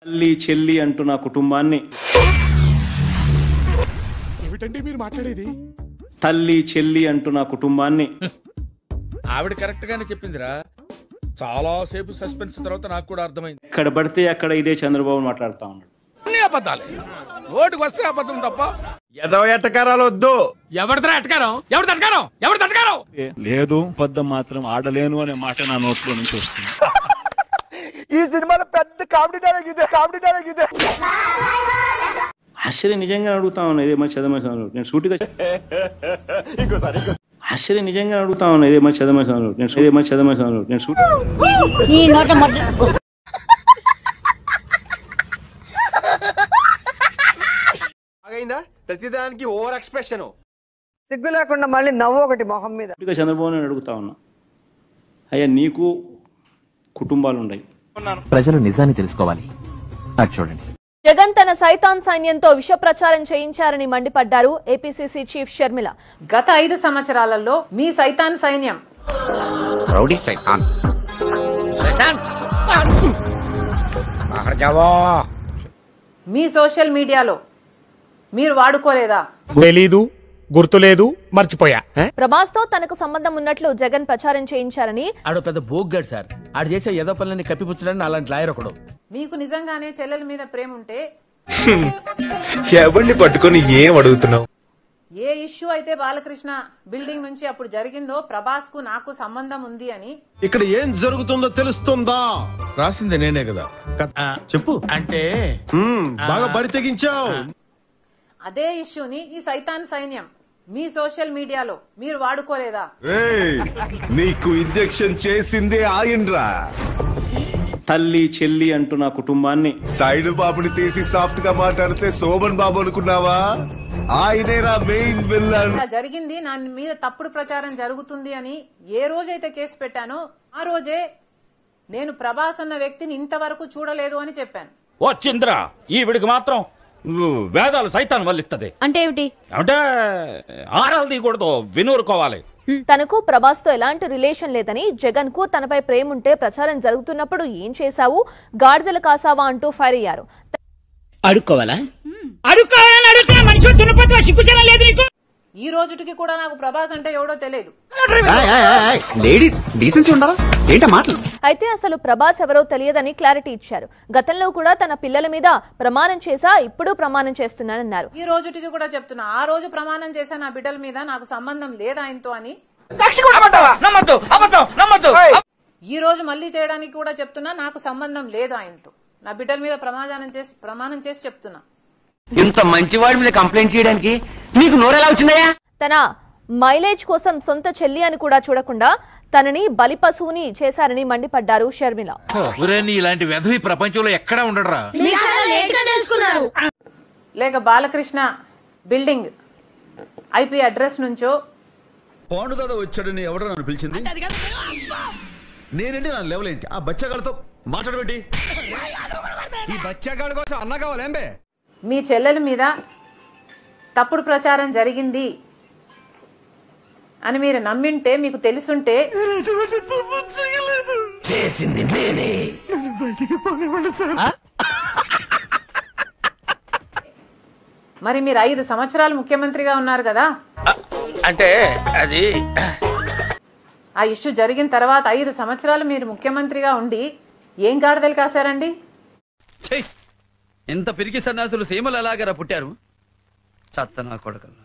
తల్లి చెల్లి అంటూ నా కుటుంబాన్ని ఏమిటండి మీరు మాట్లాడేది? తల్లి చెల్లి అంటూ నా కుటుంబాన్ని ఆవిడ కరెక్ట్ గానే చెప్పిందిరా. చాలా సేపు సస్పెన్స్ తర్వాత నాకు కూడా అర్థమైంది. ఎక్కడ పడితే అక్కడ ఇదే చంద్రబాబు మాట్లాడుతా ఉన్నాడు. అన్ని అబద్ధాలే. నోటికి వస్తే అబద్ధం తప్ప ఏదో ఎట్టకారాలు వద్దు. ఎవరిదా ఎటకారం? ఎవరిది ఎటకారం? ఎవరిది ఎటకారం? లేదు అబద్ధం మాత్రం ఆడలేను అనే మాట నా నోట్లో నుంచి వస్తుంది. ఈ సినిమాలో పెద్ద కామెడీ డైలాగ్ ఇదే, కామెడీ డైలాగ్ ఇదే. ఆశ్చర్య నిజంగా అడుగుతా ఉన్నా ఇదే మరి చదమేశాను నేను సూటిగా ఆశ్చర్య నిజంగా అడుగుతా ఉన్నా ఇదే మరి చదమేశాను నేను సూటిగా ప్రతిదానికి ఓవర్ ఎక్స్ప్రెషన్, సిగ్గు లేకుండా మళ్ళీ నవ్వు ఒకటి మొహం మీద. చంద్రబాబు నేను అడుగుతా ఉన్నా, అయ్యా నీకు కుటుంబాలు ఉన్నాయి, ప్రజలు నిజాన్ని తెలుసుకోవాలి. అది చూడండి. జగన్ తన సైతాన్ సైన్యంతో విష ప్రచారం చేయించారని మండిపడ్డారు ఏపీసీసీ చీఫ్ షర్మిల. గత 5 సంవత్సరాలలో మీ సైతాన్ సైన్యం రౌడీ సైతాన్ మీ సోషల్ మీడియాలో మీరు వాడుకోలేదా? తెలీదు, గుర్తులేదు, మర్చిపోయా. ప్రభాస్ తో తనకు సంబంధం ఉన్నట్లు జగన్ ప్రచారం చేయించారని. ఆడు పెద్ద బోగ్గాడు సార్. ఆడు చేసే ఏదో పనులని కప్పిపుచ్చడానికి అలాంటి లాయర్ ఒకడు. మీకు నిజంగానే చెల్లెల మీద ప్రేమ ఉంటే ఎవరిని పట్టుకొని ఏం అడుగుతున్నావు? ఏ ఇష్యూ అయితే బాలకృష్ణ బిల్డింగ్ నుంచి అప్పుడు జరిగిందో ప్రభాస్ కు నాకు సంబంధం ఉంది అని ఇక్కడ ఏం జరుగుతుందో తెలుస్తుందా? రాసింది నేనే కదా. చెప్పు. అంటే బాగా బరి తెగించావు. అదే ఇష్యూని ఈ సైతాన్ సైన్యం మీ సోషల్ మీడియాలో మీరు వాడుకోలేదా? నీకు ఇంజెక్షన్ చేసిందే ఆయనరా. తల్లి చెల్లి అంటూ నా కుటుంబాన్ని సైడ్ బాబుని తీసి సాఫ్ట్ గా మాట్లాడితే శోభన్ బాబు అనుకున్నావా? ఆయనేరా మెయిన్ విల్లన్. ఇలా జరిగింది, నా మీద తప్పుడు ప్రచారం జరుగుతుంది అని ఏ రోజైతే కేసు పెట్టానో ఆ రోజే నేను ప్రభాస్ అన్న వ్యక్తిని ఇంతవరకు చూడలేదు అని చెప్పాను. వచ్చింద్రా ఈవిడికి మాత్రం వేదాలు సైతాన్ వల్లిస్తుంది. అంటే ఏమిటి? అంటే ఆరాలు తీయకూడదు, వినూరుకోవాలి. తనకు ప్రభాస్ తో ఎలాంటి రిలేషన్ లేదని, జగన్ కు తనపై ప్రేమ ఉంటే ప్రచారం జరుగుతున్నప్పుడు ఏం చేశావు, గాడిదలు కాసావా అంటూ ఫైర్ అయ్యారు. ఈ రోజుకి కూడా నాకు ప్రభాస్ అంటే ఎవడో తెలియదు. అయితే అసలు ప్రభాస్ ఎవరో తెలియదని క్లారిటీ ఇచ్చారు. గతంలో కూడా తన పిల్లల మీద ప్రమాణం చేశా, ఇప్పుడు ప్రమాణం చేస్తున్నానన్నారు. ఈ రోజుకి కూడా చెప్తున్నా, ఆ రోజు ప్రమాణం చేశా నా బిడ్డల మీద నాకు సంబంధం లేదు ఆయనతో అని. ఈ రోజు మళ్ళీ చేయడానికి కూడా చెప్తున్నా, నాకు సంబంధం లేదు ఆయనతో. నా బిడ్డల మీద ప్రమాణం చేసి చెప్తున్నా. ఇంత మంచివాడి మీద కంప్లైంట్ చేయడానికి నీకు నోరెలా వచ్చిందయ్యా? తన మైలేజ్ కోసం సొంత చెల్లి అని కూడా చూడకుండా తనని బలిపశువుని చేశారని మండిపడ్డారు షర్మిల. ఇలాంటి వెధవి ప్రపంచంలో ఎక్కడా ఉండడరా. లేక బాలకృష్ణ బిల్డింగ్ ఐపీ అడ్రస్ నుంచో పాండుదాద వచ్చాడని ఎవడో నన్ను పిలిచింది. నేనంటే నా లెవెల్ ఏంటి? ఆ బచ్చగాడితో మాట్లాడబెట్టి ఈ బచ్చాగాడి కోసం అన్న కావాలేంబే. మీ చెల్లెల మీద తప్పుడు ప్రచారం జరిగింది అని మీరు నమ్మింటే, మీకు తెలుసుంటే మరి మీరు 5 సంవత్సరాలు ముఖ్యమంత్రిగా ఉన్నారు కదా. అంటే అది ఆ ఇష్యూ జరిగిన తర్వాత 5 సంవత్సరాలు మీరు ముఖ్యమంత్రిగా ఉండి ఏం గాడిదలు కాశారండి? ఎంత పిరికి సన్యాసులు సీమలు ఎలాగరా పుట్టారు? చత్తనా కొడకల్లా.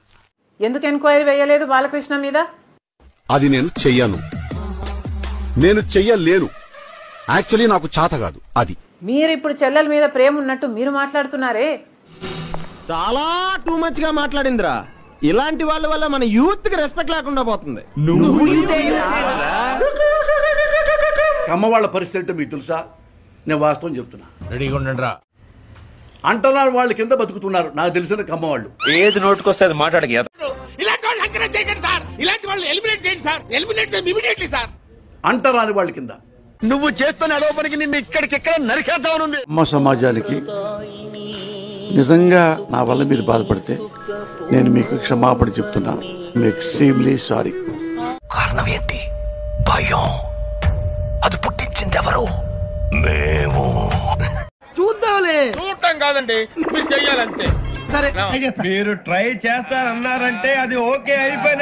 ఎందుకు ఎంక్వైరీ వేయలేదు బాలకృష్ణ మీద? అది నేను చెయ్యను, నేను చెయ్యలేను. యాక్చువల్లీ నాకు చేత కాదు అది. మీరు ఇప్పుడు చెల్లెల మీద ప్రేమ ఉన్నట్టు మీరు మాట్లాడుతున్నారే. చాలా టూ మచ్ గా మాట్లాడిందిరా. ఇలాంటి వాళ్ళ వల్ల మన యూత్ కి రెస్పెక్ట్ లేకుండా పోతుంది. కమ్మ వాళ్ళ పరిస్థితి మీకు తెలుసా? నేను వాస్తవం చెప్తున్నా. రెడీగా ఉండండి రా. అంటున్నారు వాళ్ళు కింద బతుకుతున్నారు. నాకు తెలిసిన కమ్మ వాళ్ళు. ఏది నోటుకొస్తే అది మాట్లాడక. ఇలాంటి వాళ్ళు ఎంకరేజ్ చేయకండి సార్. ఇలాంటి వాళ్ళు ఎలిమినేట్ చేయండి సార్. Eliminate immediately sir. అంటరాని వాళ్ళ కింద నువ్వు చేస్తున్న అడవపనికి నిన్ను ఇక్కడికిక్కడ నరికేద్దామనుంది. అమ్మ సమాజానికి నిజంగా నా వల్ల మీరు బాధపడితే నేను మీకు క్షమాపణ చెప్తున్నా. Extremely sorry. కారణం ఏంటి? భయం. అది పుట్టించింది ఎవరు? మేము. చూద్దాంలే చూడాలి. చూడటం కాదండి, మీరు చెయ్యాలంతే. సరే మీరు ట్రై చేస్తారన్నారంటే అది ఓకే అయిపోయిన